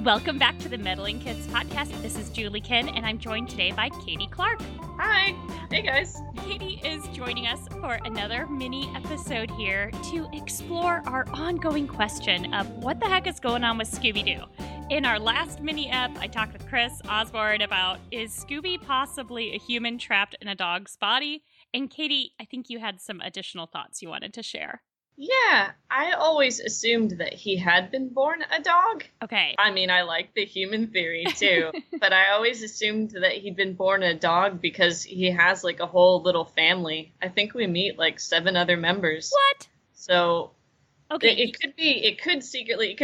Welcome back to the Meddling Kids podcast. This is Julie Kin, and I'm joined today by Katie Clark. Hi. Hey, guys. Katie is joining us for another mini episode here to explore our ongoing question of what the heck is going on with Scooby-Doo. In our last mini-ep, I talked with Chris Osborne about, is Scooby possibly a human trapped in a dog's body? And Katie, I think you had some additional thoughts you wanted to share. Yeah, I always assumed that he had been born a dog. Okay. I mean, I like the human theory too, but I always assumed that he'd been born a dog because he has like a whole little family. I think we meet like 7 other members. What? So Okay. it could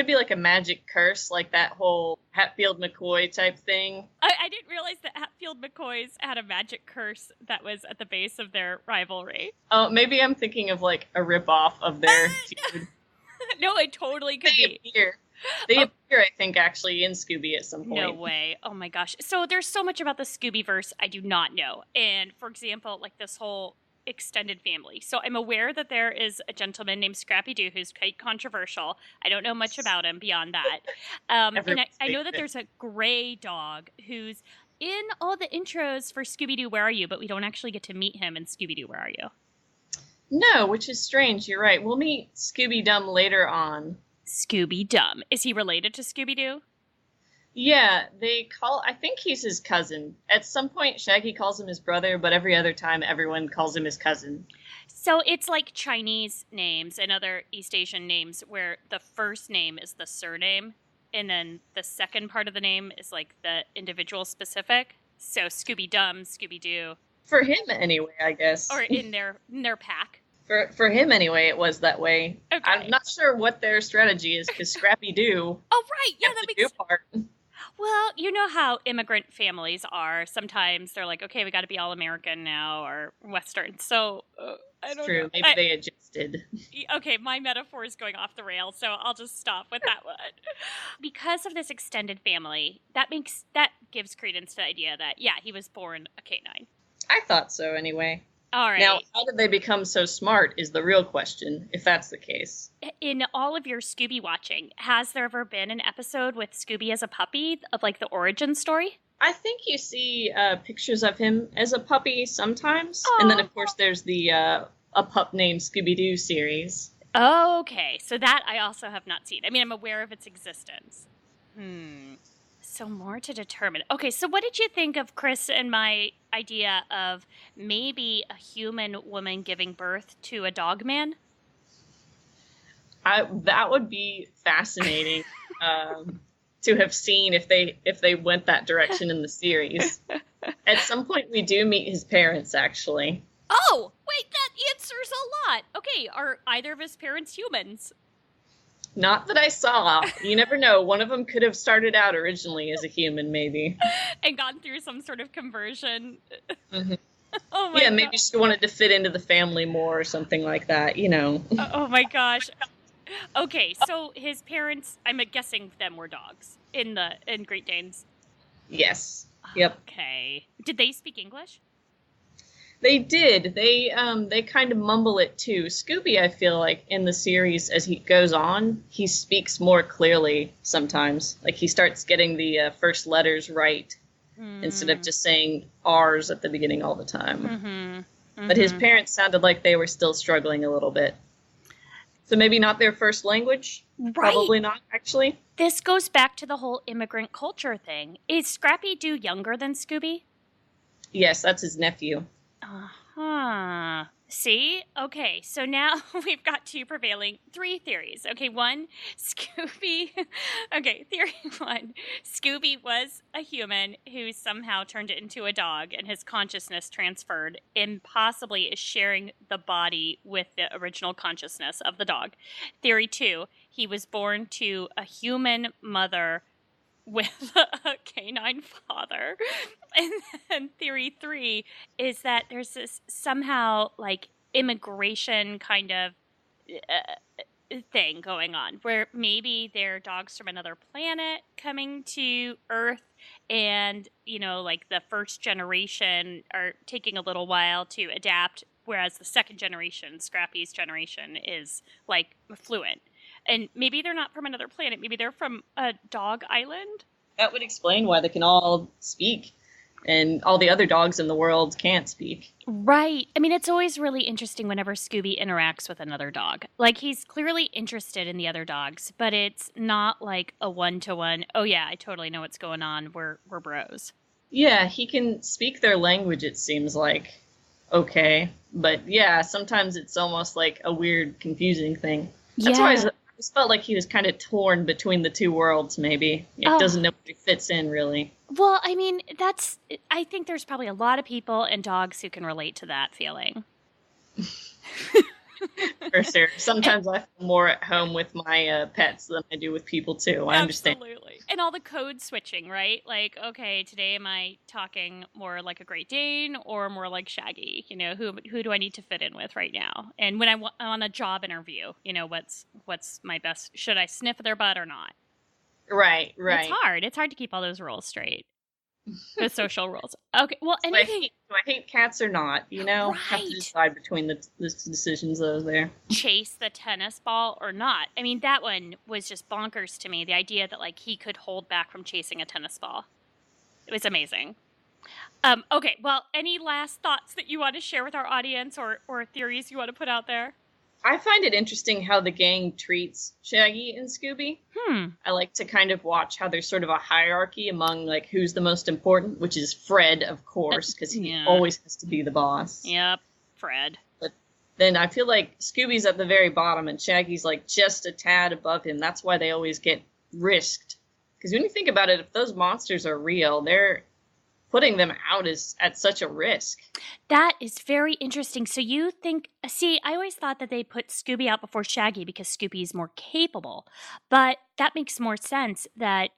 be like a magic curse, like that whole Hatfield McCoy type thing. I didn't realize that Hatfield McCoys had a magic curse that was at the base of their rivalry. Oh, maybe I'm thinking of like a ripoff of their feud. No, it totally could be. They appear, I think, actually in Scooby at some point. No way. Oh my gosh. So there's so much about the Scooby-verse I do not know. And for example, like this whole extended family. So I'm aware that there is a gentleman named Scrappy-Doo who's quite controversial. I don't know much about him beyond that. And I know that there's a gray dog who's in all the intros for Scooby-Doo, Where Are You? But we don't actually get to meet him in Scooby-Doo, Where Are You? No, which is strange. You're right. We'll meet Scooby-Dum later on. Scooby-Dum. Is he related to Scooby-Doo? Yeah, I think he's his cousin. At some point, Shaggy calls him his brother, but every other time, everyone calls him his cousin. So it's like Chinese names and other East Asian names where the first name is the surname, and then the second part of the name is like the individual specific. So Scooby-Dum, Scooby-Doo. For him, anyway, I guess. Or in their pack. For him, anyway, it was that way. Okay. I'm not sure what their strategy is, because Scrappy-Doo... Oh, right! Yeah, that makes sense. Part. Well, you know how immigrant families are. Sometimes they're like, okay, we got to be all American now, or Western. So, I don't know. True. Maybe they adjusted. Okay, my metaphor is going off the rails, so I'll just stop with that one. Because of this extended family, that gives credence to the idea that, yeah, he was born a canine. I thought so, anyway. All right. Now, how did they become so smart is the real question, if that's the case. In all of your Scooby watching, has there ever been an episode with Scooby as a puppy of like the origin story? I think you see pictures of him as a puppy sometimes. Aww. And then, of course, there's the A Pup Named Scooby-Doo series. Okay, so that I also have not seen. I mean, I'm aware of its existence. So more to determine. Okay, so what did you think of Chris and my idea of maybe a human woman giving birth to a dog man? That would be fascinating to have seen if they went that direction in the series. At some point, we do meet his parents, actually. Oh, wait, that answers a lot. Okay, are either of his parents humans? Not that I saw. You never know. One of them could have started out originally as a human, maybe. And gone through some sort of conversion. Mm-hmm. Oh my God. Maybe she wanted to fit into the family more or something like that, you know. Oh my gosh. Okay, so his parents, I'm guessing them were dogs in Great Danes. Yes. Yep. Okay. Did they speak English? They did. They kind of mumble it too. Scooby, I feel like, in the series, as he goes on, he speaks more clearly sometimes. Like, he starts getting the first letters right instead of just saying R's at the beginning all the time. Mm-hmm. But his parents sounded like they were still struggling a little bit. So maybe not their first language? Right. Probably not, actually. This goes back to the whole immigrant culture thing. Is Scrappy-Doo younger than Scooby? Yes, that's his nephew. Uh-huh. See? Okay, so now we've got 3 theories. Okay, one, Scooby... Okay, theory 1. Scooby was a human who somehow turned it into a dog and his consciousness transferred and possibly is sharing the body with the original consciousness of the dog. Theory 2, he was born to a human mother with a canine father. And then theory 3 is that there's this somehow like immigration kind of thing going on where maybe they're dogs from another planet coming to Earth and, you know, like the first generation are taking a little while to adapt, whereas the second generation, Scrappy's generation, is like fluent. And maybe they're not from another planet. Maybe they're from a dog island. That would explain why they can all speak, and all the other dogs in the world can't speak. Right. I mean, it's always really interesting whenever Scooby interacts with another dog. Like, he's clearly interested in the other dogs, but it's not like a one-to-one, oh yeah, I totally know what's going on, we're bros. Yeah, he can speak their language, it seems like. Okay. But yeah, sometimes it's almost like a weird, confusing thing. That's why I just felt like he was kind of torn between the two worlds, maybe. It doesn't know where he fits in, really. Well, I mean, I think there's probably a lot of people and dogs who can relate to that feeling. For sure. Sometimes I feel more at home with my pets than I do with people, too. I understand. Absolutely. And all the code switching, right? Like, okay, today am I talking more like a Great Dane or more like Shaggy? You know, who do I need to fit in with right now? And when I'm on a job interview, you know, what's my best? Should I sniff their butt or not? Right. It's hard to keep all those rules straight. The social rules. Okay, well, do I hate cats or not? You know, right. Have to decide between the decisions those there. Chase the tennis ball or not? I mean, that one was just bonkers to me. The idea that like he could hold back from chasing a tennis ball. It was amazing. Okay, well, any last thoughts that you want to share with our audience or theories you want to put out there? I find it interesting how the gang treats Shaggy and Scooby. I like to kind of watch how there's sort of a hierarchy among, like, who's the most important, which is Fred, of course, because he always has to be the boss. Yep, Fred. But then I feel like Scooby's at the very bottom and Shaggy's, like, just a tad above him. That's why they always get risked. Because when you think about it, if those monsters are real, they're putting them out is at such a risk. That is very interesting. So you think, see, I always thought that they put Scooby out before Shaggy because Scooby's more capable. But that makes more sense that,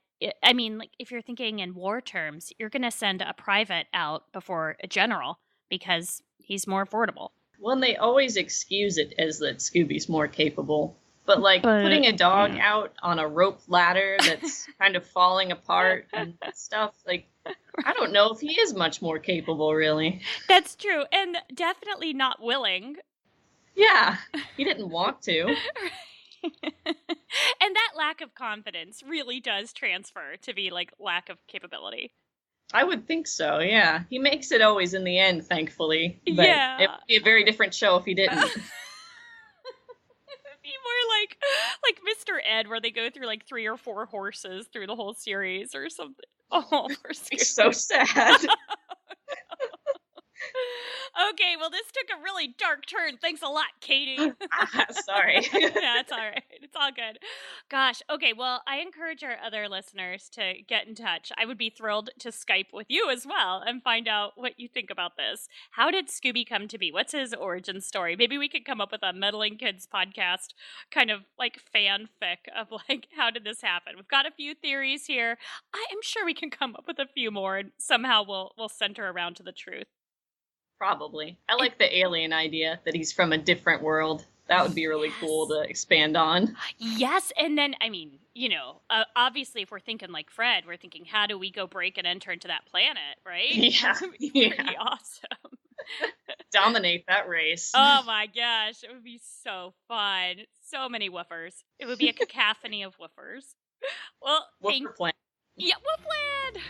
I mean, like if you're thinking in war terms, you're going to send a private out before a general because he's more affordable. Well, and they always excuse it as that Scooby's more capable. But, like, putting a dog out on a rope ladder that's kind of falling apart and stuff, like, I don't know if he is much more capable, really. That's true. And definitely not willing. Yeah, he didn't want to. And that lack of confidence really does transfer to be, like, lack of capability. I would think so, yeah. He makes it always in the end, thankfully. But yeah. It would be a very different show if he didn't. More like Mr. Ed, where they go through like 3 or 4 horses through the whole series or something. Oh, poor Scooby. It's so sad. Okay, well, this took a really dark turn. Thanks a lot, Katie. Sorry. Yeah, it's all right. It's all good. Gosh, okay, well, I encourage our other listeners to get in touch. I would be thrilled to Skype with you as well and find out what you think about this. How did Scooby come to be? What's his origin story? Maybe we could come up with a Meddling Kids podcast kind of like fanfic of like, how did this happen? We've got a few theories here. I am sure we can come up with a few more and somehow we'll center around to the truth. Probably. I like the alien idea that he's from a different world. That would be really cool to expand on. Yes, and then, I mean, you know, obviously if we're thinking like Fred, we're thinking, how do we go break and enter into that planet, right? Yeah. That would be pretty awesome. Dominate that race. Oh my gosh, it would be so fun. So many woofers. It would be a cacophony of woofers. Well, Woofers. Yeah, Woofland!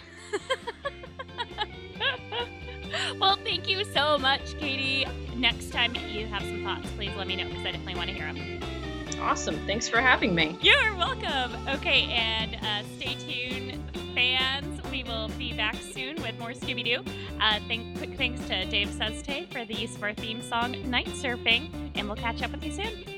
Well, thank you so much, Katie. Next time you have some thoughts, please let me know because I definitely want to hear them. Awesome. Thanks for having me. You're welcome. Okay, and stay tuned, fans. We will be back soon with more Scooby-Doo. Quick thanks to Dave Seste for the use of our theme song, Night Surfing, and we'll catch up with you soon.